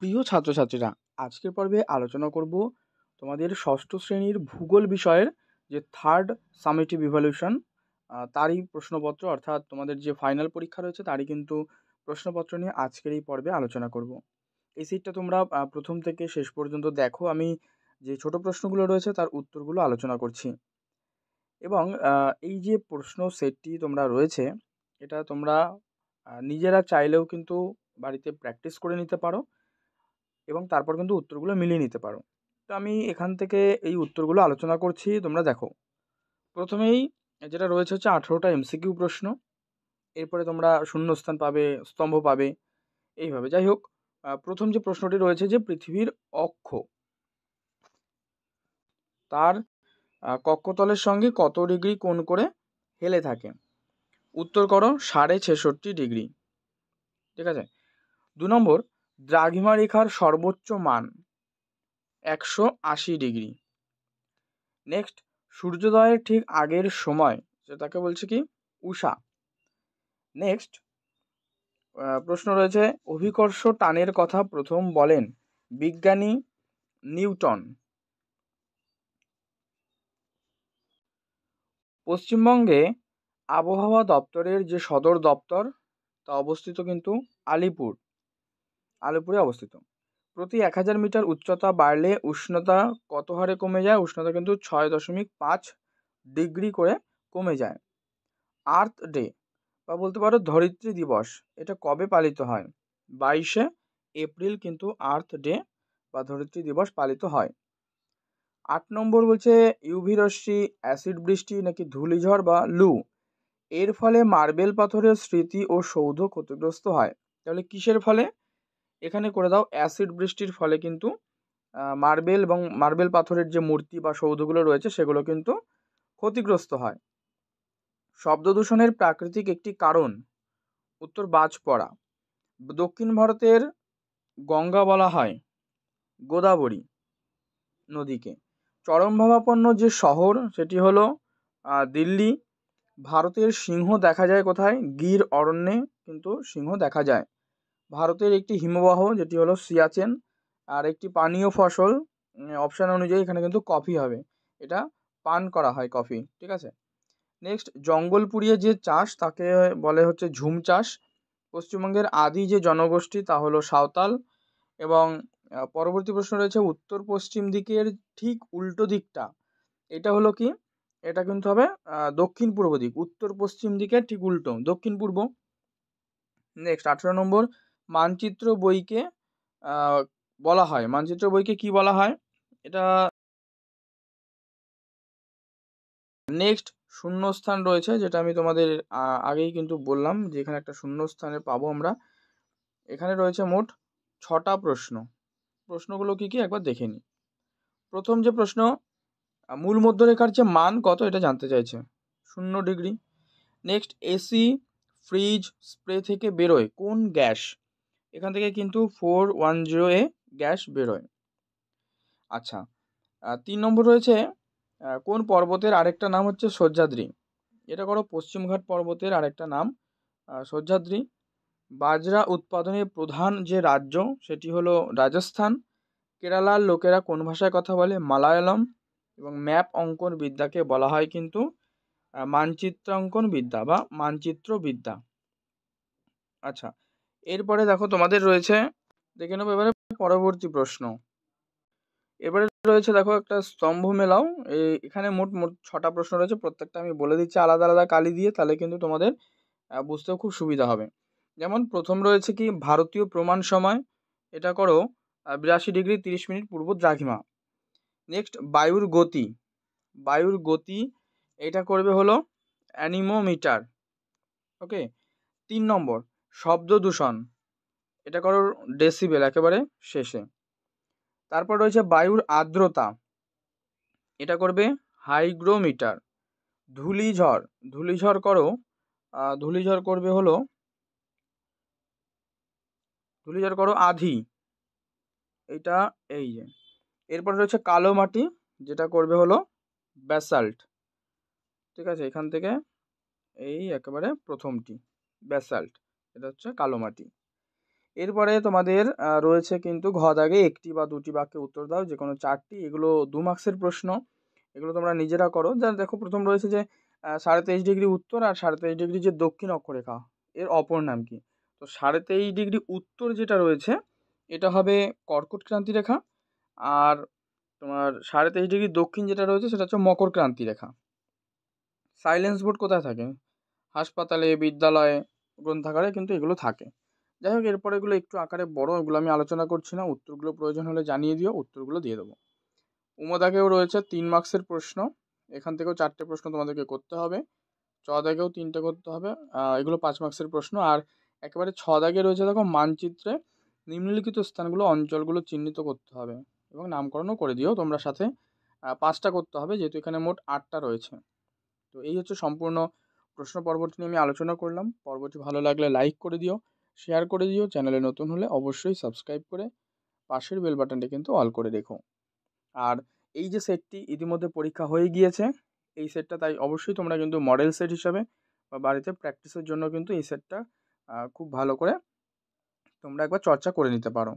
প্রিয় ছাত্রছাত্রীরা, আজকের পর্বে আলোচনা করব তোমাদের ষষ্ঠ শ্রেণীর ভূগোল বিষয়ের যে থার্ড সামেটিভ ইভ্যালুয়েশন তারই প্রশ্নপত্র, অর্থাৎ তোমাদের যে ফাইনাল পরীক্ষা রয়েছে তারই কিন্তু প্রশ্নপত্র নিয়ে আজকের এই পর্বে আলোচনা করব। এই সিটটা তোমরা প্রথম থেকে শেষ পর্যন্ত দেখো, আমি যে ছোট প্রশ্নগুলো রয়েছে তার উত্তরগুলো আলোচনা করছি। এবং এই যে প্রশ্ন সেটটি তোমরা রয়েছে, এটা তোমরা নিজেরা চাইলেও কিন্তু বাড়িতে প্র্যাকটিস করে নিতে পারো এবং তারপর কিন্তু উত্তরগুলো মিলিয়ে নিতে পারো। তো আমি এখান থেকে এই উত্তরগুলো আলোচনা করছি, তোমরা দেখো। প্রথমেই যেটা রয়েছে হচ্ছে 18টা এমসিকিউ প্রশ্ন, এরপরে তোমরা শূন্যস্থান পাবে, স্তম্ভ পাবে, এইভাবে। যাই হোক, প্রথম যে প্রশ্নটি রয়েছে যে পৃথিবীর অক্ষ তার কক্ষতলের সঙ্গে কত ডিগ্রি কোণ করে হেলে থাকে? উত্তর করো 66.5 ডিগ্রি। ঠিক আছে। 2 নম্বর, দ্রাঘিমা রেখার সর্বোচ্চ মান 180 ডিগ্রি। নেক্সট, সূর্যোদয়ের ঠিক আগের সময় যেটাকে বলছে কি উষা। নেক্সট প্রশ্ন রয়েছে, অভিকর্ষ টানের কথা প্রথম বলেন বিজ্ঞানী নিউটন। পশ্চিমবঙ্গে আবহাওয়া দপ্তরের যে সদর দপ্তর তা অবস্থিত কিন্তু আলিপুরে অবস্থিত। প্রতি 1000 মিটার উচ্চতা বাড়লে উষ্ণতা কত হারে কমে যায়? উষ্ণতা কিন্তু 6.5 ডিগ্রি করে কমে যায়। আর্থ ডে বা বলতে পারো ধরিত্রী দিবস, এটা কবে পালিত হয়? 22শে এপ্রিল কিন্তু আর্থ ডে বা ধরিত্রী দিবস পালিত হয়। 8 নম্বর বলছে, ইউভি রশ্মি, অ্যাসিড বৃষ্টি নাকি ধূলিঝড় বা লু এর ফলে মার্বেল পাথরের স্মৃতি ও সৌধ ক্ষতিগ্রস্ত হয়? তাহলে কিসের ফলে? এখানে করে দাও অ্যাসিড বৃষ্টির ফলে কিন্তু মার্বেল এবং মার্বেল পাথরের যে মূর্তি বা সৌধগুলো রয়েছে সেগুলো কিন্তু ক্ষতিগ্রস্ত হয়। শব্দ দূষণের প্রাকৃতিক একটি কারণ? উত্তর বাজ পড়া। দক্ষিণ ভারতের গঙ্গা বলা হয় গোদাবরী নদীকে। চরমভাবাপন্ন যে শহর সেটি হলো দিল্লি। ভারতের সিংহ দেখা যায় কোথায়? গির অরণ্যে কিন্তু সিংহ দেখা যায়। ভারতের একটি হিমবাহ যেটি হলো সিয়াচেন। আর একটি পানীয় ফসল, অপশান অনুযায়ী এখানে কিন্তু কফি হবে, এটা পান করা হয় কফি। ঠিক আছে। নেক্সট, জঙ্গল পুড়িয়ে যে চাষ তাকে বলে হচ্ছে ঝুম চাষ। পশ্চিমবঙ্গের আদি যে জনগোষ্ঠী তা হলো সাঁওতাল। এবং পরবর্তী প্রশ্ন রয়েছে, উত্তর পশ্চিম দিকের ঠিক উল্টো দিকটা এটা হলো কি? এটা কিন্তু হবে দক্ষিণ পূর্ব দিক। উত্তর পশ্চিম দিকের ঠিক উল্টো দক্ষিণ পূর্ব। নেক্সট 18 নম্বর, মানচিত্র বইকে বলা হয়, মানচিত্র বইকে কি বলা হয়? এটা নেক্সট শূন্যস্থান রয়েছে, যেটা আমি তোমাদের আগেই কিন্তু বললাম যে এখানে একটা শূন্যস্থানে পাবো আমরা। এখানে রয়েছে মোট 6টা প্রশ্ন। প্রশ্নগুলো কি কি একবার দেখে নিই। প্রথম যে প্রশ্ন, মূল মধ্যরেখার যে মান কত এটা জানতে চাইছে, 0 degree. Next, AC fridge spray থেকে বেরোয় কোন গ্যাস? এখান থেকে কিন্তু 410 গ্যাস বেরোয়। আচ্ছা, 3 নম্বর রয়েছে, কোন পর্বতের আরেকটা নাম হচ্ছে সহ্যাদ্রি? এটা করো পশ্চিমঘাট পর্বতের আরেকটা নাম সহ্যাদ্রি। বাজরা উৎপাদনের প্রধান যে রাজ্য সেটি হলো রাজস্থান। কেরালার লোকেরা কোন ভাষায় কথা বলে? মালায়ালম। এবং ম্যাপ অঙ্কন বিদ্যাকে বলা হয় কিন্তু মানচিত্রাঙ্কন বিদ্যা বা মানচিত্র বিদ্যা। আচ্ছা, এরপরে দেখো তোমাদের রয়েছে, দেখে নেবো এবারে পরবর্তী প্রশ্ন। এবারে রয়েছে দেখো একটা স্তম্ভ মেলাও। এখানে মোট 6টা প্রশ্ন রয়েছে, প্রত্যেকটা আমি বলে দিচ্ছি আলাদা আলাদা কালি দিয়ে, তাহলে কিন্তু তোমাদের বুঝতেও খুব সুবিধা হবে। যেমন প্রথম রয়েছে কি ভারতীয় প্রমাণ সময়, এটা করো 82 ডিগ্রি 30 মিনিট পূর্ব দ্রাঘিমা। নেক্সট, বায়ুর গতি এটা করবে হলো অ্যানিমোমিটার। ওকে। 3 নম্বর, শব্দ দূষণ এটা করো ডেসিবেল একেবারে শেষে। তারপর রয়েছে বায়ুর আর্দ্রতা, এটা করবে হাইগ্রোমিটার। ধূলিঝড় করো ধূলিঝড় করো আধি, এটা এই যে। এরপর রয়েছে কালো মাটি, যেটা করবে হলো ব্যাসাল্ট। ঠিক আছে, এখান থেকে এই একেবারে প্রথমটি ব্যাসাল্ট, এটা হচ্ছে কালো মাটি। এরপরে তোমাদের রয়েছে কিন্তু ঘ দাগে একটি বা দুটি বাক্যে উত্তর দাও, যে কোনো 4টি। এগুলো 2 মার্কসের প্রশ্ন। এগুলো তোমরা নিজেরা করো। যা দেখো, প্রথম রয়েছে যে 23.5 ডিগ্রি উত্তর আর 23.5 ডিগ্রি যে দক্ষিণ অক্ষরেখা, এর অপর নাম কি? তো 23.5 ডিগ্রি উত্তর যেটা রয়েছে এটা হবে কর্কট ক্রান্তি রেখা, আর তোমার 23.5 ডিগ্রি দক্ষিণ যেটা রয়েছে সেটা হচ্ছে মকর ক্রান্তি রেখা। সাইলেন্স বোর্ড কোথায় থাকে? হাসপাতালে, বিদ্যালয়ে, গ্রন্থাগারে কিন্তু এগুলো থাকে। যাই হোক, এরপরে এগুলো একটু আকারে বড়, এগুলো আমি আলোচনা করছি না। উত্তরগুলো প্রয়োজন হলে জানিয়ে দিও, উত্তরগুলো দিয়ে দেবো। দাগেও রয়েছে 3 মার্কসের প্রশ্ন। এখান থেকেও 4টে প্রশ্ন তোমাদেরকে করতে হবে। দাগেও 3টে করতে হবে। এগুলো 5 মার্কসের প্রশ্ন। আর একেবারে দাগে রয়েছে দেখো, মানচিত্রে নিম্নলিখিত স্থানগুলো, অঞ্চলগুলো চিহ্নিত করতে হবে এবং নামকরণও করে দিও তোমরা সাথে। 5টা করতে হবে, যেহেতু এখানে মোট 8টা রয়েছে। তো এই হচ্ছে সম্পূর্ণ প্রশ্ন পর্বটি নিয়ে আমি আলোচনা করলাম। পর্বটি ভালো লাগলে লাইক করে দিও, শেয়ার করে দিও। চ্যানেলে নতুন হলে অবশ্যই সাবস্ক্রাইব করে পাশের বেল বাটনটি কিন্তু অল করে রেখো। আর এই যে সেটটি ইতিমধ্যে পরীক্ষা হয়ে গিয়েছে, এই সেটটা তাই অবশ্যই তোমরা কিন্তু মডেল সেট হিসাবে বা বাড়িতে প্র্যাকটিসের জন্য কিন্তু এই সেটটা খুব ভালো করে তোমরা একবার চর্চা করে নিতে পারো।